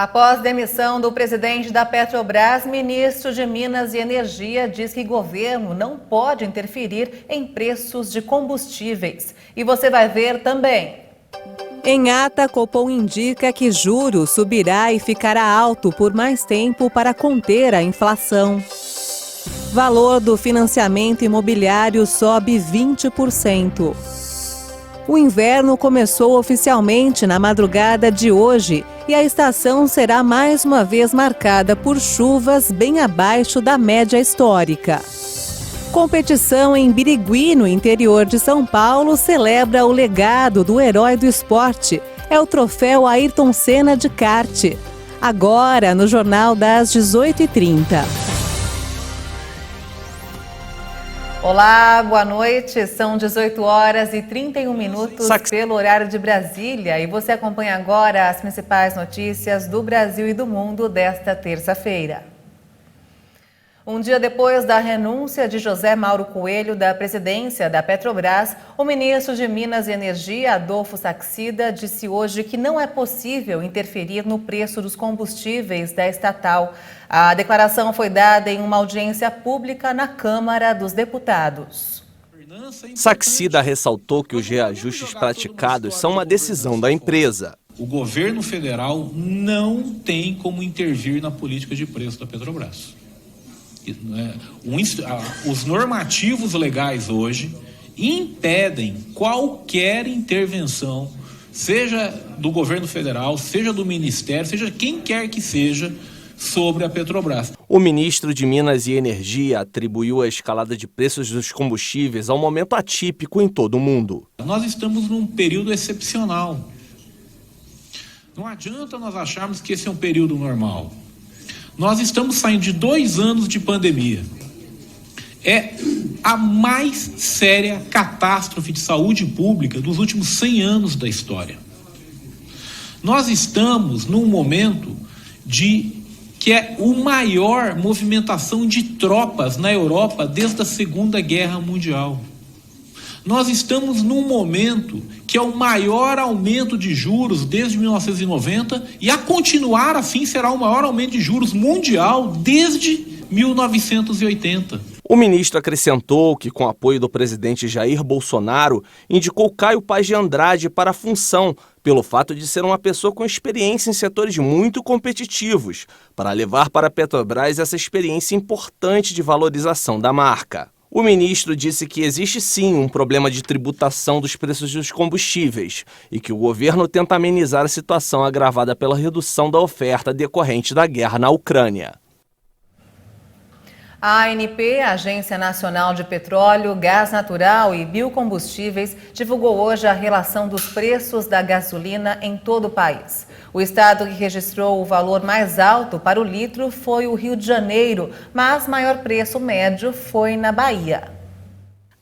Após demissão do presidente da Petrobras, ministro de Minas e Energia diz que governo não pode interferir em preços de combustíveis. E você vai ver também. Em ata, Copom indica que juros subirá e ficará alto por mais tempo para conter a inflação. Valor do financiamento imobiliário sobe 20%. O inverno começou oficialmente na madrugada de hoje e a estação será mais uma vez marcada por chuvas bem abaixo da média histórica. Competição em Birigui, no interior de São Paulo, celebra o legado do herói do esporte. É o troféu Ayrton Senna de kart. Agora, no Jornal das 18h30. Olá, boa noite. São 18 horas e 31 minutos pelo horário de Brasília e você acompanha agora as principais notícias do Brasil e do mundo desta terça-feira. Um dia depois da renúncia de José Mauro Coelho da presidência da Petrobras, o ministro de Minas e Energia, Adolfo Saxida, disse hoje que não é possível interferir no preço dos combustíveis da estatal. A declaração foi dada em uma audiência pública na Câmara dos Deputados. Saxida ressaltou que os reajustes praticados são uma decisão da empresa. O governo federal não tem como intervir na política de preço da Petrobras. Os normativos legais hoje impedem qualquer intervenção, seja do governo federal, seja do ministério, seja quem quer que seja, sobre a Petrobras. O ministro de Minas e Energia atribuiu a escalada de preços dos combustíveis a um momento atípico em todo o mundo. Nós estamos num período excepcional. Não adianta nós acharmos que esse é um período normal. Nós estamos saindo de 2 anos de pandemia. É a mais séria catástrofe de saúde pública dos últimos 100 anos da história. Nós estamos num momento que é a maior movimentação de tropas na Europa desde a Segunda Guerra Mundial. Nós estamos num momento que é o maior aumento de juros desde 1990 e, a continuar assim, será o maior aumento de juros mundial desde 1980. O ministro acrescentou que, com o apoio do presidente Jair Bolsonaro, indicou Caio Paz de Andrade para a função, pelo fato de ser uma pessoa com experiência em setores muito competitivos, para levar para a Petrobras essa experiência importante de valorização da marca. O ministro disse que existe sim um problema de tributação dos preços dos combustíveis e que o governo tenta amenizar a situação agravada pela redução da oferta decorrente da guerra na Ucrânia. A ANP, Agência Nacional de Petróleo, Gás Natural e Biocombustíveis, divulgou hoje a relação dos preços da gasolina em todo o país. O estado que registrou o valor mais alto para o litro foi o Rio de Janeiro, mas maior preço médio foi na Bahia.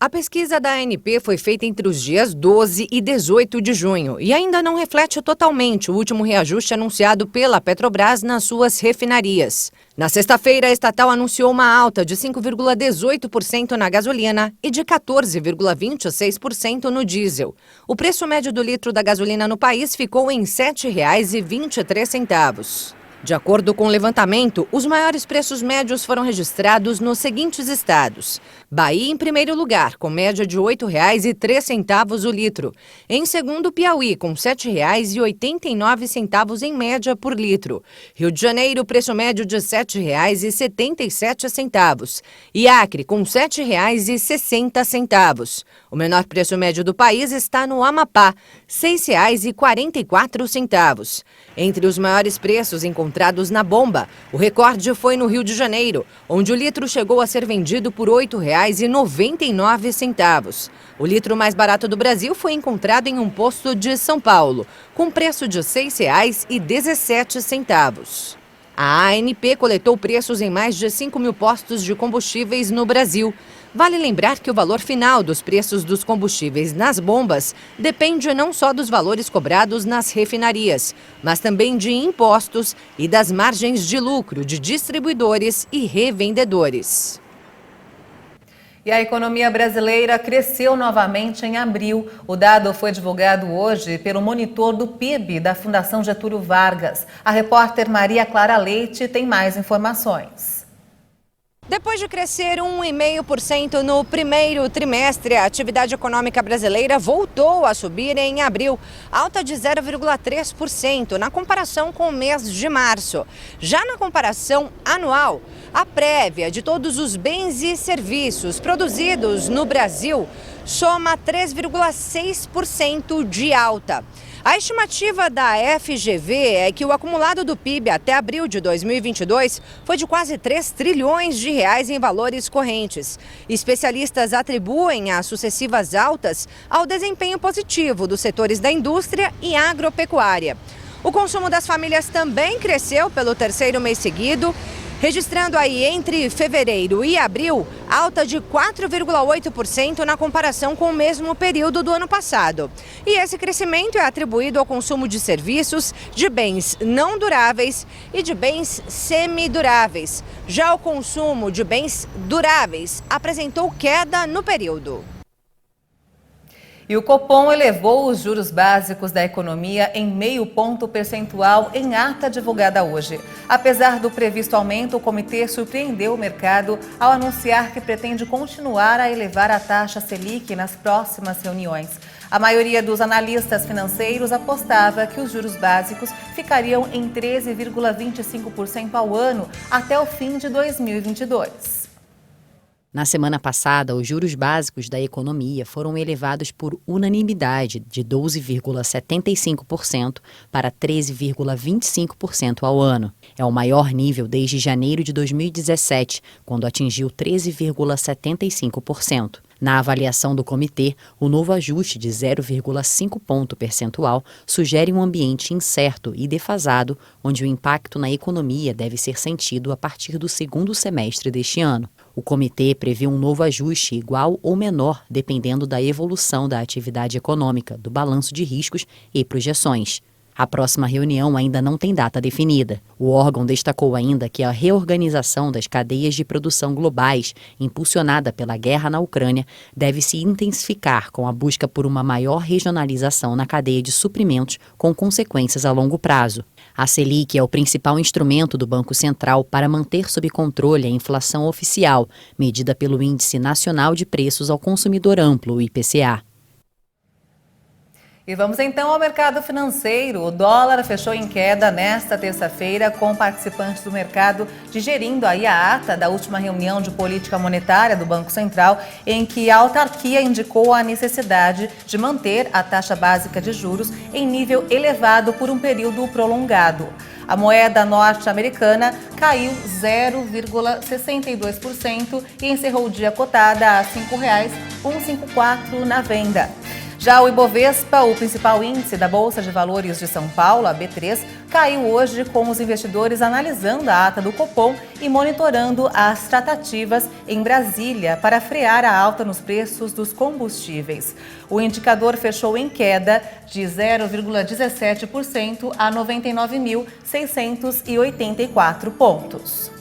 A pesquisa da ANP foi feita entre os dias 12 e 18 de junho e ainda não reflete totalmente o último reajuste anunciado pela Petrobras nas suas refinarias. Na sexta-feira, a estatal anunciou uma alta de 5,18% na gasolina e de 14,26% no diesel. O preço médio do litro da gasolina no país ficou em R$ 7,23. De acordo com o levantamento, os maiores preços médios foram registrados nos seguintes estados. Bahia em primeiro lugar, com média de R$ 8,03 o litro. Em segundo, Piauí, com R$ 7,89 em média por litro. Rio de Janeiro, preço médio de R$ 7,77. E Acre, com R$ 7,60. O menor preço médio do país está no Amapá, R$ 6,44. Entre os maiores preços encontrados na bomba, o recorde foi no Rio de Janeiro, onde o litro chegou a ser vendido por R$ 8,99. O litro mais barato do Brasil foi encontrado em um posto de São Paulo, com preço de R$ 6,17. A ANP coletou preços em mais de 5 mil postos de combustíveis no Brasil. Vale lembrar que o valor final dos preços dos combustíveis nas bombas depende não só dos valores cobrados nas refinarias, mas também de impostos e das margens de lucro de distribuidores e revendedores. E a economia brasileira cresceu novamente em abril. O dado foi divulgado hoje pelo monitor do PIB da Fundação Getúlio Vargas. A repórter Maria Clara Leite tem mais informações. Depois de crescer 1,5% no primeiro trimestre, a atividade econômica brasileira voltou a subir em abril, alta de 0,3% na comparação com o mês de março. Já na comparação anual, a prévia de todos os bens e serviços produzidos no Brasil soma 3,6% de alta. A estimativa da FGV é que o acumulado do PIB até abril de 2022 foi de quase 3 trilhões de reais em valores correntes. Especialistas atribuem as sucessivas altas ao desempenho positivo dos setores da indústria e agropecuária. O consumo das famílias também cresceu pelo terceiro mês seguido, registrando aí entre fevereiro e abril alta de 4,8% na comparação com o mesmo período do ano passado. E esse crescimento é atribuído ao consumo de serviços, de bens não duráveis e de bens semiduráveis. Já o consumo de bens duráveis apresentou queda no período. E o Copom elevou os juros básicos da economia em 0,5 ponto percentual em ata divulgada hoje. Apesar do previsto aumento, o comitê surpreendeu o mercado ao anunciar que pretende continuar a elevar a taxa Selic nas próximas reuniões. A maioria dos analistas financeiros apostava que os juros básicos ficariam em 13,25% ao ano até o fim de 2022. Na semana passada, os juros básicos da economia foram elevados por unanimidade de 12,75% para 13,25% ao ano. É o maior nível desde janeiro de 2017, quando atingiu 13,75%. Na avaliação do comitê, o novo ajuste de 0,5 ponto percentual sugere um ambiente incerto e defasado, onde o impacto na economia deve ser sentido a partir do segundo semestre deste ano. O comitê prevê um novo ajuste igual ou menor, dependendo da evolução da atividade econômica, do balanço de riscos e projeções. A próxima reunião ainda não tem data definida. O órgão destacou ainda que a reorganização das cadeias de produção globais, impulsionada pela guerra na Ucrânia, deve se intensificar com a busca por uma maior regionalização na cadeia de suprimentos, com consequências a longo prazo. A Selic é o principal instrumento do Banco Central para manter sob controle a inflação oficial, medida pelo Índice Nacional de Preços ao Consumidor Amplo, o IPCA. E vamos então ao mercado financeiro. O dólar fechou em queda nesta terça-feira, com participantes do mercado digerindo aí a ata da última reunião de política monetária do Banco Central, em que a autarquia indicou a necessidade de manter a taxa básica de juros em nível elevado por um período prolongado. A moeda norte-americana caiu 0,62% e encerrou o dia cotada a R$ 5,154 na venda. Já o Ibovespa, o principal índice da Bolsa de Valores de São Paulo, a B3, caiu hoje com os investidores analisando a ata do Copom e monitorando as tratativas em Brasília para frear a alta nos preços dos combustíveis. O indicador fechou em queda de 0,17% a 99.684 pontos.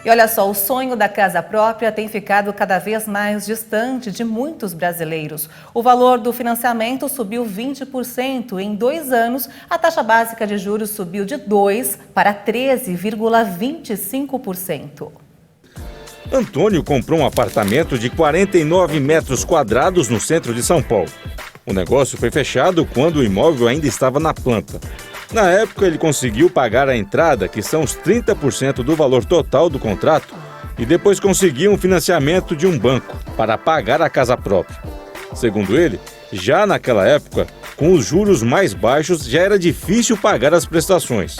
E olha só, o sonho da casa própria tem ficado cada vez mais distante de muitos brasileiros. O valor do financiamento subiu 20%. Em 2 anos, a taxa básica de juros subiu de 2% para 13,25%. Antônio comprou um apartamento de 49 metros quadrados no centro de São Paulo. O negócio foi fechado quando o imóvel ainda estava na planta. Na época, ele conseguiu pagar a entrada, que são os 30% do valor total do contrato, e depois conseguiu um financiamento de um banco para pagar a casa própria. Segundo ele, já naquela época, com os juros mais baixos, já era difícil pagar as prestações.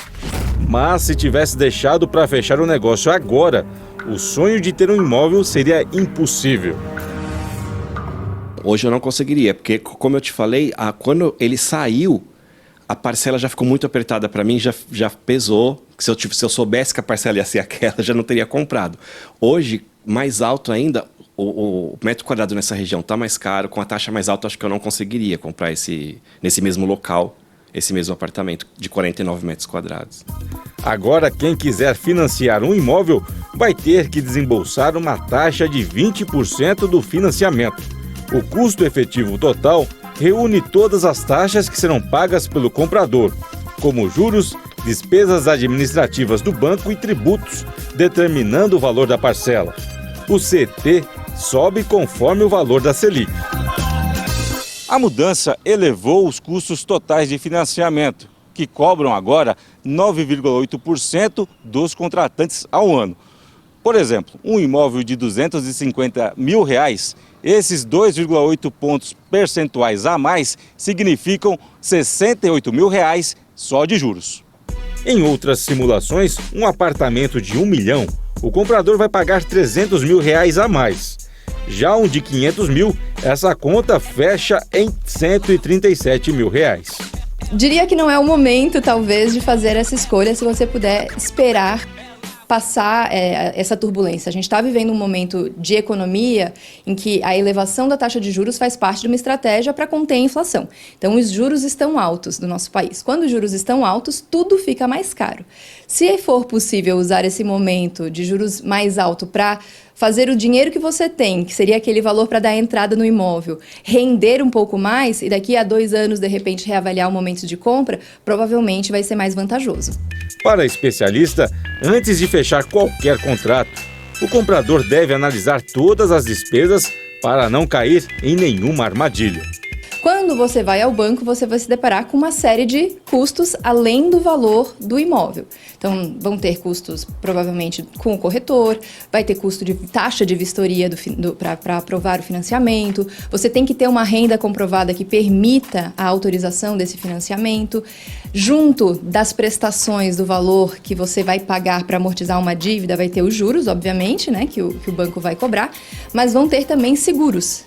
Mas se tivesse deixado para fechar o negócio agora, o sonho de ter um imóvel seria impossível. Hoje eu não conseguiria, porque, como eu te falei, quando ele saiu, a parcela já ficou muito apertada para mim, já pesou. Se eu soubesse que a parcela ia ser aquela, já não teria comprado. Hoje, mais alto ainda, o metro quadrado nessa região está mais caro. Com a taxa mais alta, acho que eu não conseguiria comprar nesse mesmo local esse mesmo apartamento de 49 metros quadrados. Agora, quem quiser financiar um imóvel vai ter que desembolsar uma taxa de 20% do financiamento. O custo efetivo total reúne todas as taxas que serão pagas pelo comprador, como juros, despesas administrativas do banco e tributos, determinando o valor da parcela. O CT sobe conforme o valor da Selic. A mudança elevou os custos totais de financiamento, que cobram agora 9,8% dos contratantes ao ano. Por exemplo, um imóvel de R$250 mil, esses 2,8 pontos percentuais a mais significam R$68 mil só de juros. Em outras simulações, um apartamento de 1 milhão, o comprador vai pagar R$300 mil a mais. Já um de 500 mil, essa conta fecha em R$137 mil. Diria que não é o momento, talvez, de fazer essa escolha se você puder esperar passar essa turbulência. A gente está vivendo um momento de economia em que a elevação da taxa de juros faz parte de uma estratégia para conter a inflação. Então, os juros estão altos do nosso país. Quando os juros estão altos, tudo fica mais caro. Se for possível usar esse momento de juros mais alto para fazer o dinheiro que você tem, que seria aquele valor para dar entrada no imóvel, render um pouco mais e daqui a 2 anos, de repente, reavaliar o momento de compra, provavelmente vai ser mais vantajoso. Para a especialista, antes de fechar qualquer contrato, o comprador deve analisar todas as despesas para não cair em nenhuma armadilha. Quando você vai ao banco, você vai se deparar com uma série de custos além do valor do imóvel. Então, vão ter custos, provavelmente, com o corretor, vai ter custo de taxa de vistoria para aprovar o financiamento, você tem que ter uma renda comprovada que permita a autorização desse financiamento, junto das prestações do valor que você vai pagar para amortizar uma dívida, vai ter os juros, obviamente, né, que o banco vai cobrar, mas vão ter também seguros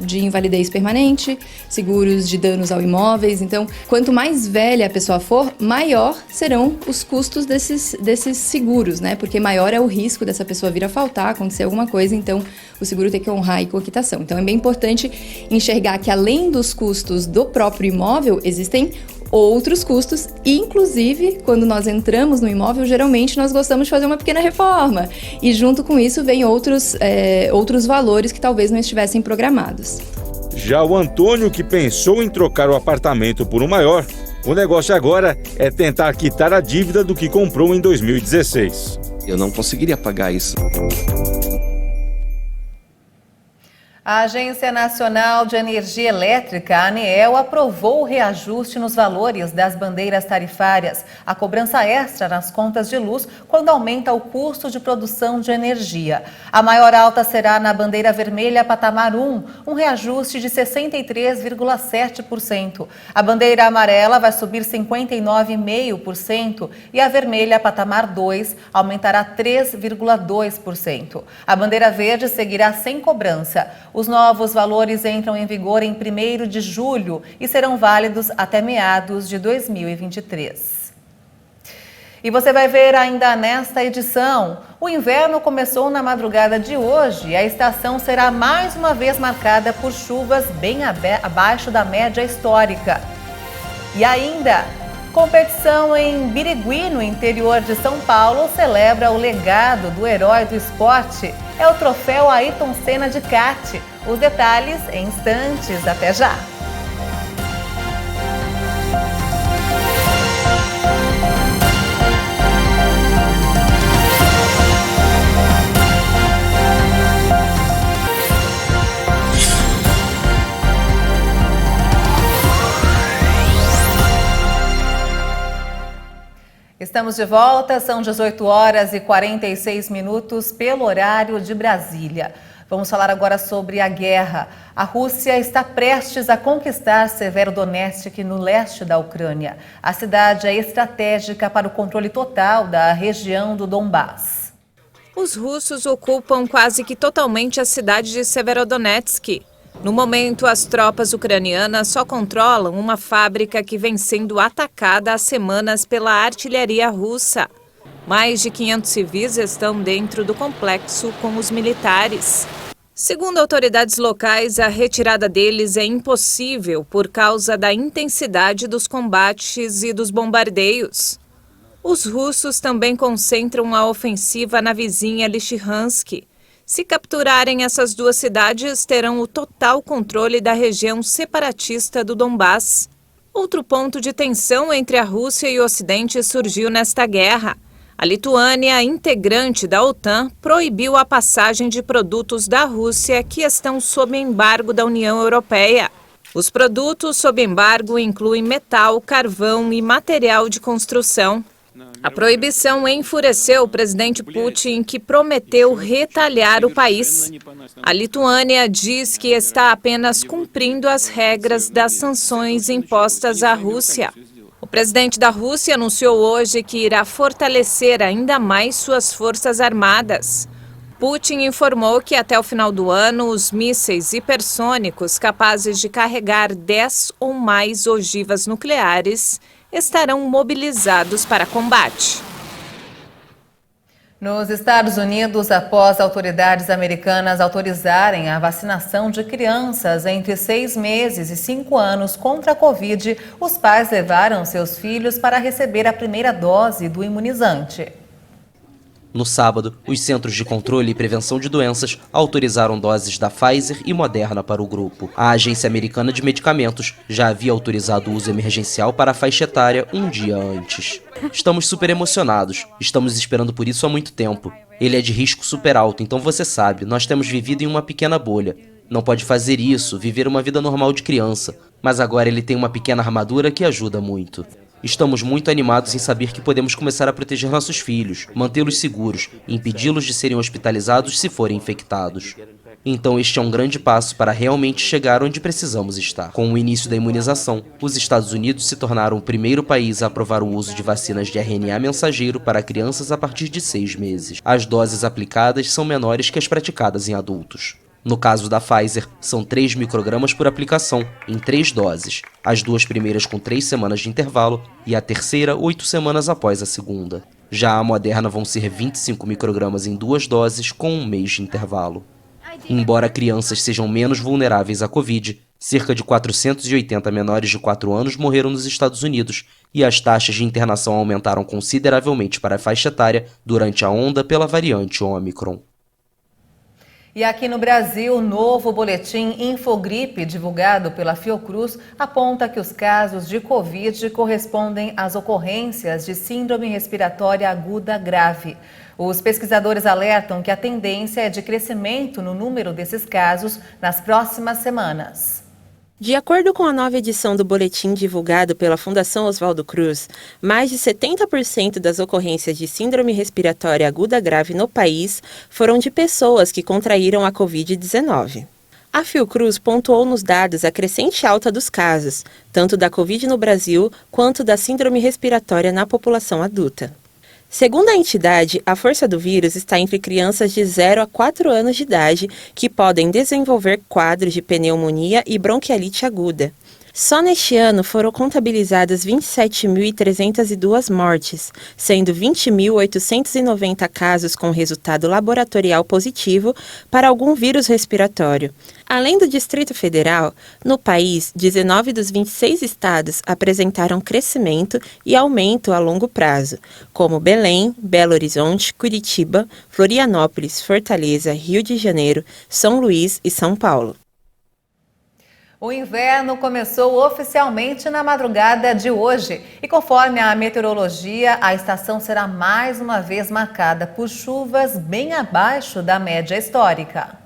de invalidez permanente, seguros de danos ao imóveis. Então, quanto mais velha a pessoa for, maior serão os custos desses seguros, né? Porque maior é o risco dessa pessoa vir a faltar, acontecer alguma coisa, então o seguro tem que honrar aí com a quitação. Então, é bem importante enxergar que além dos custos do próprio imóvel, existem outros custos, inclusive quando nós entramos no imóvel, geralmente nós gostamos de fazer uma pequena reforma e junto com isso vem outros valores que talvez não estivessem programados. Já o Antônio, que pensou em trocar o apartamento por um maior, o negócio agora é tentar quitar a dívida do que comprou em 2016. Eu não conseguiria pagar isso. A Agência Nacional de Energia Elétrica, a ANEEL, aprovou o reajuste nos valores das bandeiras tarifárias, a cobrança extra nas contas de luz quando aumenta o custo de produção de energia. A maior alta será na bandeira vermelha patamar 1, um reajuste de 63,7%. A bandeira amarela vai subir 59,5% e a vermelha patamar 2 aumentará 3,2%. A bandeira verde seguirá sem cobrança. Os novos valores entram em vigor em 1º de julho e serão válidos até meados de 2023. E você vai ver ainda nesta edição, o inverno começou na madrugada de hoje e a estação será mais uma vez marcada por chuvas bem abaixo da média histórica. E ainda, competição em Birigui, no interior de São Paulo, celebra o legado do herói do esporte. É o troféu Ayrton Senna de kart. Os detalhes em instantes. Até já! Estamos de volta, são 18 horas e 46 minutos pelo horário de Brasília. Vamos falar agora sobre a guerra. A Rússia está prestes a conquistar Severodonetsk, no leste da Ucrânia. A cidade é estratégica para o controle total da região do Donbás. Os russos ocupam quase que totalmente a cidade de Severodonetsk. No momento, as tropas ucranianas só controlam uma fábrica que vem sendo atacada há semanas pela artilharia russa. Mais de 500 civis estão dentro do complexo com os militares. Segundo autoridades locais, a retirada deles é impossível por causa da intensidade dos combates e dos bombardeios. Os russos também concentram a ofensiva na vizinha Lysychansk. Se capturarem essas duas cidades, terão o total controle da região separatista do Donbass. Outro ponto de tensão entre a Rússia e o Ocidente surgiu nesta guerra. A Lituânia, integrante da OTAN, proibiu a passagem de produtos da Rússia que estão sob embargo da União Europeia. Os produtos sob embargo incluem metal, carvão e material de construção. A proibição enfureceu o presidente Putin, que prometeu retalhar o país. A Lituânia diz que está apenas cumprindo as regras das sanções impostas à Rússia. O presidente da Rússia anunciou hoje que irá fortalecer ainda mais suas forças armadas. Putin informou que até o final do ano, os mísseis hipersônicos capazes de carregar 10 ou mais ogivas nucleares estarão mobilizados para combate. Nos Estados Unidos, após autoridades americanas autorizarem a vacinação de crianças entre 6 meses e 5 anos contra a Covid, os pais levaram seus filhos para receber a primeira dose do imunizante. No sábado, os Centros de Controle e Prevenção de Doenças autorizaram doses da Pfizer e Moderna para o grupo. A Agência Americana de Medicamentos já havia autorizado o uso emergencial para a faixa etária um dia antes. Estamos super emocionados. Estamos esperando por isso há muito tempo. Ele é de risco super alto, então você sabe, nós temos vivido em uma pequena bolha. Não pode fazer isso, viver uma vida normal de criança. Mas agora ele tem uma pequena armadura que ajuda muito. Estamos muito animados em saber que podemos começar a proteger nossos filhos, mantê-los seguros e impedi-los de serem hospitalizados se forem infectados. Então este é um grande passo para realmente chegar onde precisamos estar. Com o início da imunização, os Estados Unidos se tornaram o primeiro país a aprovar o uso de vacinas de RNA mensageiro para crianças a partir de 6 meses. As doses aplicadas são menores que as praticadas em adultos. No caso da Pfizer, são 3 microgramas por aplicação, em 3 doses. As 2 primeiras com 3 semanas de intervalo e a terceira 8 semanas após a segunda. Já a Moderna vão ser 25 microgramas em 2 doses com 1 mês de intervalo. Embora crianças sejam menos vulneráveis à Covid, cerca de 480 menores de 4 anos morreram nos Estados Unidos e as taxas de internação aumentaram consideravelmente para a faixa etária durante a onda pela variante Omicron. E aqui no Brasil, o novo boletim Infogripe, divulgado pela Fiocruz, aponta que os casos de Covid correspondem às ocorrências de síndrome respiratória aguda grave. Os pesquisadores alertam que a tendência é de crescimento no número desses casos nas próximas semanas. De acordo com a nova edição do boletim divulgado pela Fundação Oswaldo Cruz, mais de 70% das ocorrências de síndrome respiratória aguda grave no país foram de pessoas que contraíram a Covid-19. A Fiocruz pontuou nos dados a crescente alta dos casos, tanto da Covid no Brasil quanto da síndrome respiratória na população adulta. Segundo a entidade, a força do vírus está entre crianças de 0 a 4 anos de idade que podem desenvolver quadros de pneumonia e bronquiolite aguda. Só neste ano foram contabilizadas 27.302 mortes, sendo 20.890 casos com resultado laboratorial positivo para algum vírus respiratório. Além do Distrito Federal, no país, 19 dos 26 estados apresentaram crescimento e aumento a longo prazo, como Belém, Belo Horizonte, Curitiba, Florianópolis, Fortaleza, Rio de Janeiro, São Luís e São Paulo. O inverno começou oficialmente na madrugada de hoje e, conforme a meteorologia, a estação será mais uma vez marcada por chuvas bem abaixo da média histórica.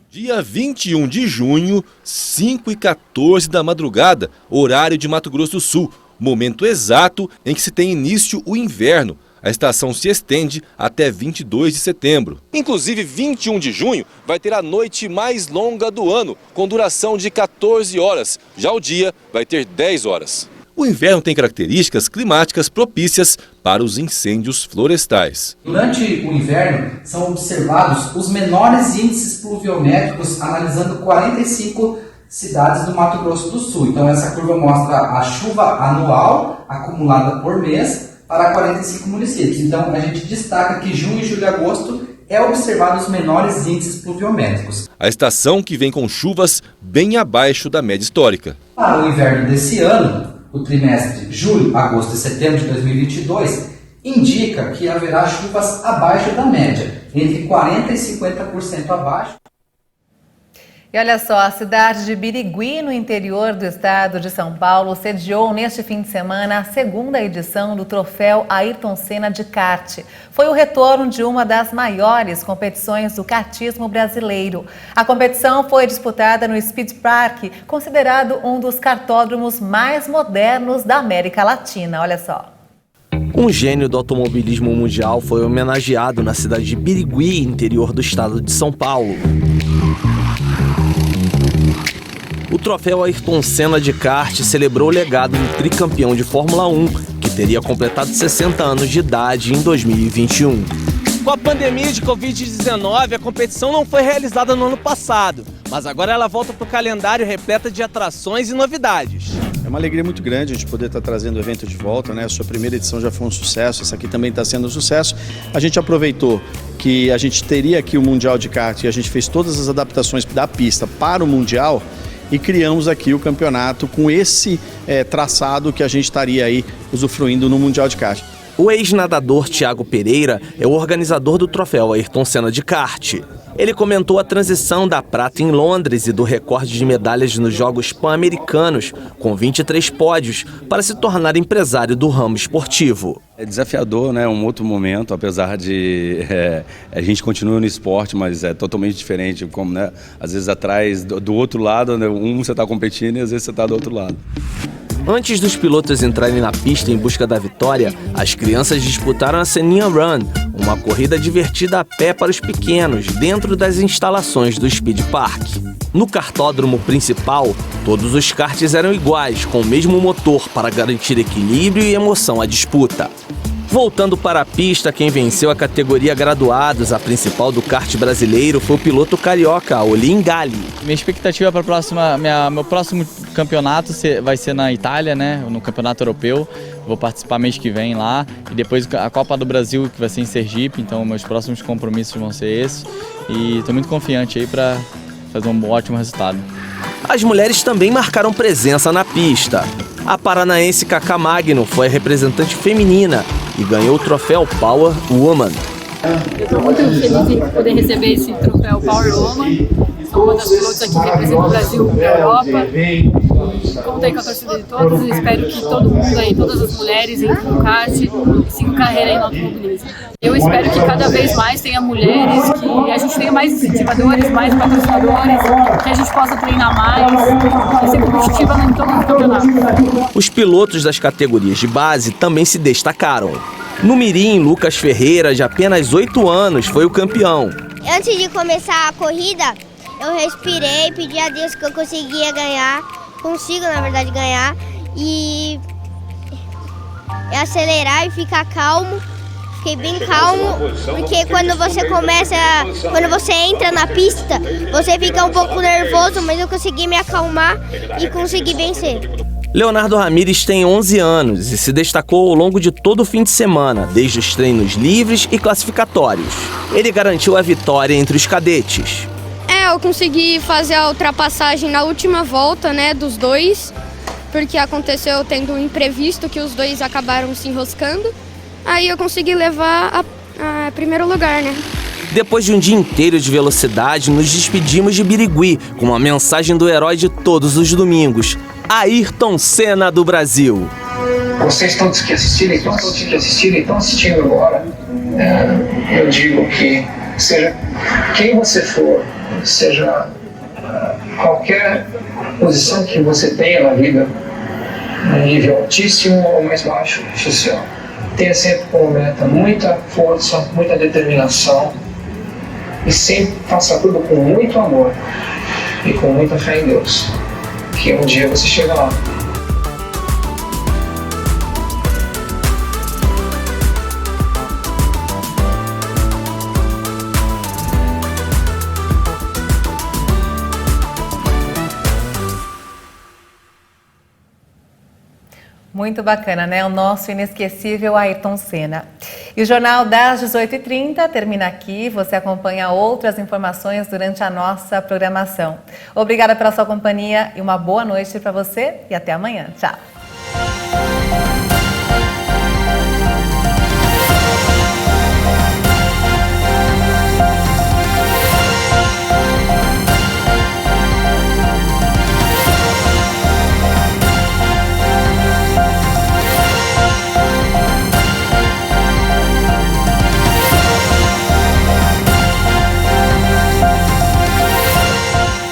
Dia 21 de junho, 5h14 da madrugada, horário de Mato Grosso do Sul, momento exato em que se tem início o inverno. A estação se estende até 22 de setembro. Inclusive, 21 de junho vai ter a noite mais longa do ano, com duração de 14 horas. Já o dia vai ter 10 horas. O inverno tem características climáticas propícias para os incêndios florestais. Durante o inverno, são observados os menores índices pluviométricos, analisando 45 cidades do Mato Grosso do Sul. Então, essa curva mostra a chuva anual acumulada por mês para 45 municípios. Então, a gente destaca que junho, julho e agosto é observado os menores índices pluviométricos. A estação que vem com chuvas bem abaixo da média histórica. Para o inverno desse ano, o trimestre julho, agosto e setembro de 2022, indica que haverá chuvas abaixo da média, entre 40% e 50% abaixo. E olha só, a cidade de Birigui, no interior do estado de São Paulo, sediou neste fim de semana a segunda edição do troféu Ayrton Senna de kart. Foi o retorno de uma das maiores competições do kartismo brasileiro. A competição foi disputada no Speed Park, considerado um dos kartódromos mais modernos da América Latina. Olha só. Um gênio do automobilismo mundial foi homenageado na cidade de Birigui, interior do estado de São Paulo. O troféu Ayrton Senna de kart celebrou o legado do tricampeão de Fórmula 1, que teria completado 60 anos de idade em 2021. Com a pandemia de Covid-19, a competição não foi realizada no ano passado, mas agora ela volta para o calendário repleta de atrações e novidades. É uma alegria muito grande a gente poder estar trazendo o evento de volta, né? A sua primeira edição já foi um sucesso, essa aqui também está sendo um sucesso. A gente aproveitou que a gente teria aqui o Mundial de Kart e a gente fez todas as adaptações da pista para o Mundial e criamos aqui o campeonato com esse traçado que a gente estaria aí usufruindo no Mundial de Kart. O ex-nadador Thiago Pereira é o organizador do troféu Ayrton Senna de kart. Ele comentou a transição da prata em Londres e do recorde de medalhas nos Jogos Pan-Americanos, com 23 pódios, para se tornar empresário do ramo esportivo. É desafiador, né? Um outro momento, apesar de a gente continua no esporte, mas é totalmente diferente, como, né? Às vezes atrás, do outro lado, né? Você está competindo e às vezes você está do outro lado. Antes dos pilotos entrarem na pista em busca da vitória, as crianças disputaram a Seninha Run, uma corrida divertida a pé para os pequenos, dentro das instalações do Speed Park. No kartódromo principal, todos os karts eram iguais, com o mesmo motor para garantir equilíbrio e emoção à disputa. Voltando para a pista, quem venceu a categoria graduados, a principal do kart brasileiro, foi o piloto carioca, Olin Gali. Minha expectativa para meu próximo campeonato vai ser na Itália, né? No campeonato europeu. Vou participar mês que vem lá. E depois a Copa do Brasil, que vai ser em Sergipe. Então, meus próximos compromissos vão ser esses. E estou muito confiante aí para fazer um ótimo resultado. As mulheres também marcaram presença na pista. A paranaense Cacá Magno foi a representante feminina e ganhou o troféu Power Woman. Eu estou muito feliz de poder receber esse troféu Power Woman. Sou uma das pilotos aqui que representa o Brasil na Europa. Contei com a torcida de todos e espero que todo mundo aí, todas as mulheres entrem no kart e sigam carreira aí no automobilismo. Eu espero que cada vez mais tenha mulheres, que a gente tenha mais incentivadores, mais patrocinadores, que a gente possa treinar mais e ser competitiva em todo o campeonato. Os pilotos das categorias de base também se destacaram. No mirim, Lucas Ferreira, de apenas 8 anos, foi o campeão. Antes de começar a corrida, eu respirei, pedi a Deus que eu conseguia ganhar, consigo na verdade ganhar, e acelerar e ficar calmo. Fiquei bem calmo, porque quando você entra na pista, você fica um pouco nervoso, mas eu consegui me acalmar e consegui vencer. Leonardo Ramírez tem 11 anos e se destacou ao longo de todo o fim de semana, desde os treinos livres e classificatórios. Ele garantiu a vitória entre os cadetes. Eu consegui fazer a ultrapassagem na última volta, né, dos dois, porque aconteceu tendo um imprevisto que os dois acabaram se enroscando. Aí eu consegui levar a primeiro lugar, né? Depois de um dia inteiro de velocidade, nos despedimos de Birigui com uma mensagem do herói de todos os domingos, Ayrton Senna do Brasil. Vocês todos que assistiram e estão assistindo agora, eu digo que seja quem você for, seja qualquer posição que você tenha na vida, no nível altíssimo ou mais baixo social, tenha sempre como meta muita força, muita determinação e sempre faça tudo com muito amor e com muita fé em Deus, que um dia você chega lá. Muito bacana, né? O nosso inesquecível Ayrton Senna. E o Jornal das 18h30 termina aqui. Você acompanha outras informações durante a nossa programação. Obrigada pela sua companhia e uma boa noite para você e até amanhã. Tchau!